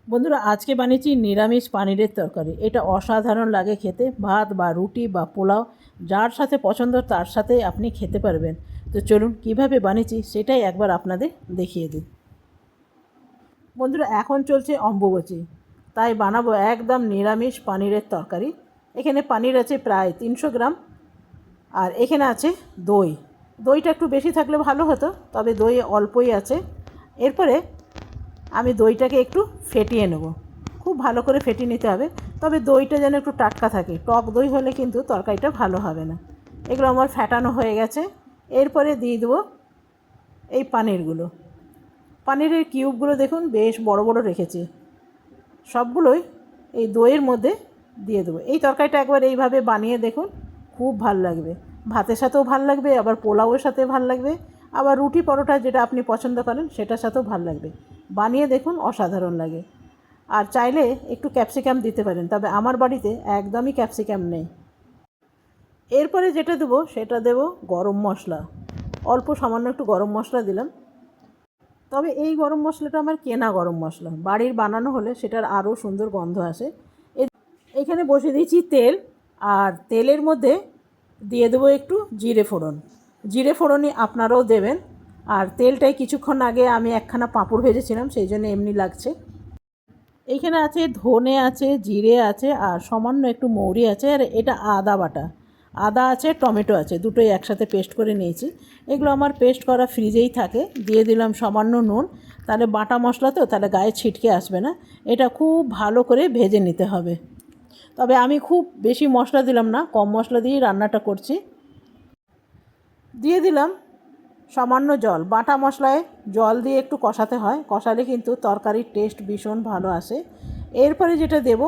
বন্ধুরা আজকে বানিয়েছি নিরামিষ পনিরের তরকারি। এটা অসাধারণ লাগে খেতে, ভাত বা রুটি বা পোলাও যার সাথে পছন্দ তার সাথে আপনি খেতে পারবেন। তো চলুন কিভাবে বানিয়েছি সেটাই একবার আপনাদের দেখিয়ে দিই। বন্ধুরা এখন চলছে অম্বুবাচী, তাই বানাবো একদম নিরামিষ পনিরের তরকারি। এখানে পনির আছে প্রায় 300 গ্রাম, আর এখানে আছে দই। দইটা একটু বেশি থাকলে ভালো হতো, তবে দই অল্পই আছে। এরপরে আমি দইটাকে একটু ফেটিয়ে নেব, খুব ভালো করে ফেটিয়ে নিতে হবে। তবে দইটা যেন একটু টাটকা থাকে, টক দই হলে কিন্তু তরকারিটা ভালো হবে না। এগুলো আমার ফেটানো হয়ে গেছে। এরপরে দিয়ে দেবো এই পনিরগুলো। পনিরের কিউবগুলো দেখুন বেশ বড় বড় রেখেছি, সবগুলোই এই দইয়ের মধ্যে দিয়ে দেবো। এই তরকারিটা একবার এইভাবে বানিয়ে দেখুন, খুব ভাল লাগবে। ভাতের সাথেও ভাল লাগবে, আবার পোলাওয়ের সাথে ভাল লাগবে, আবার রুটি পরোটা যেটা আপনি পছন্দ করেন সেটার সাথেও ভাল লাগবে। বানিয়ে দেখুন, অসাধারণ লাগে। আর চাইলে একটু ক্যাপসিকাম দিতে পারেন, তবে আমার বাড়িতে একদমই ক্যাপসিকাম নেই। এরপরে যেটা দেবো সেটা দেবো গরম মশলা। অল্প সামান্য একটু গরম মশলা দিলাম, তবে এই গরম মশলাটা আমার কেনা গরম মশলা। বাড়ির বানানো হলে সেটার আরও সুন্দর গন্ধ আসে। এখানে বসিয়ে দিয়েছি তেল, আর তেলের মধ্যে দিয়ে দেবো একটু জিরে ফোড়ন। জিরে ফোড়নই আপনারাও দেবেন। আর তেলটায় কিছুক্ষণ আগে আমি একখানা পাঁপড় ভেজেছিলাম, সেই জন্য এমনি লাগছে। এইখানে আছে ধনে আছে, জিরে আছে, আর সামান্য একটু মৌরি আছে, আর এটা আদা বাটা। আদা আছে, টমেটো আছে, দুটোই একসাথে পেস্ট করে নিয়েছি। এগুলো আমার পেস্ট করা ফ্রিজেই থাকে। দিয়ে দিলাম সামান্য নুন, তাহলে বাটা মশলা তো, তাহলে গায়ে ছিটকে আসবে না। এটা খুব ভালো করে ভেজে নিতে হবে। তবে আমি খুব বেশি মশলা দিলাম না, কম মশলা দিয়েই রান্নাটা করছি। দিয়ে দিলাম সামান্য জল। বাটা মশলায় জল দিয়ে একটু কষাতে হয়, কষালে কিন্তু তরকারির টেস্ট ভীষণ ভালো আসে। এরপরে যেটা দেব,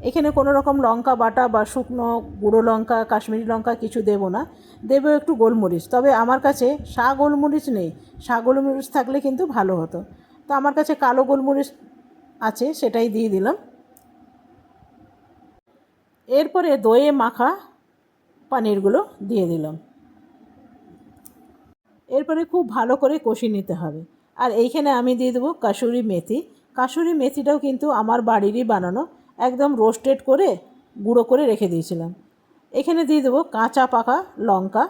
এখানে কোনো রকম লঙ্কা বাটা বা শুকনো গুঁড়ো লঙ্কা, কাশ্মীরি লঙ্কা কিছু দেব না। দেব একটু গোলমরিচ, তবে আমার কাছে গোলমরিচ নেই। গোলমরিচ থাকলে কিন্তু ভালো হতো, তো আমার কাছে কালো গোলমরিচ আছে, সেটাই দিয়ে দিলাম। এরপরে দইয়ে মাখা পনিরগুলো দিয়ে দিলাম। এরপরে খুব ভালো করে কষিয়ে নিতে হবে। আর এইখানে আমি দিয়ে দেবো কাসুরি মেথি। কাসুরি মেথিটাও কিন্তু আমার বাড়িরই বানানো, একদম রোস্টেড করে গুঁড়ো করে রেখে দিয়েছিলাম। এখানে দিয়ে দেবো কাঁচা পাকা লঙ্কা।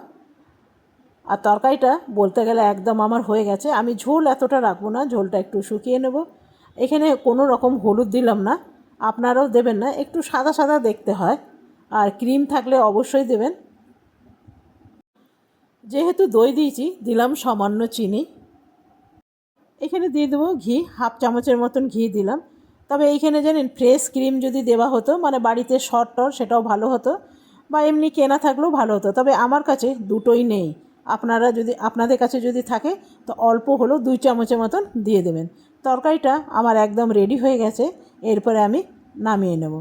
আর তরকারিটা বলতে গেলে একদম আমার হয়ে গেছে। আমি ঝোল এতটা রাখবো না, ঝোলটা একটু শুকিয়ে নেব। এখানে কোনো রকম হলুদ দিলাম না, আপনারাও দেবেন না, একটু সাদা সাদা দেখতে হয়। আর ক্রিম থাকলে অবশ্যই দেবেন। যেহেতু দই দিয়েছি, দিলাম সামান্য চিনি। এখানে দিয়ে দেবো ঘি, হাফ চামচের মতন ঘি দিলাম। তবে এইখানে জানেন, ফ্রেশ ক্রিম যদি দেওয়া হতো, মানে বাড়িতে শর্টর, সেটাও ভালো হতো, বা এমনি কেনা থাকলেও ভালো হতো। তবে আমার কাছে দুটোই নেই। আপনাদের কাছে যদি থাকে তো অল্প হলেও 2 চামচের মতন দিয়ে দেবেন। তরকারিটা আমার একদম রেডি হয়ে গেছে। এরপরে আমি নামিয়ে নেব।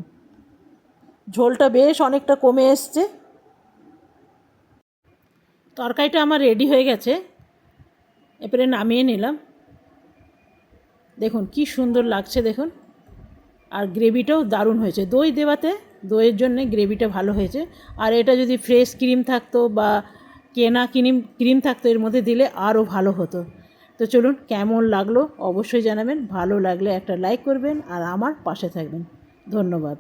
ঝোলটা বেশ অনেকটা কমে এসছে। তরকারিটা আমার রেডি হয়ে গেছে, এরপরে নামিয়ে নিলাম। দেখুন কি সুন্দর লাগছে দেখুন। আর গ্রেভিটাও দারুণ হয়েছে, দই দেওয়াতে দইয়ের জন্যে গ্রেভিটা ভালো হয়েছে। আর এটা যদি ফ্রেশ ক্রিম থাকতো বা কেনা ক্রিম থাকতো এর মধ্যে দিলে আরও ভালো হতো। তো চলুন, কেমন লাগলো অবশ্যই জানাবেন। ভালো লাগলে একটা লাইক করবেন আর আমার পাশে থাকবেন। ধন্যবাদ।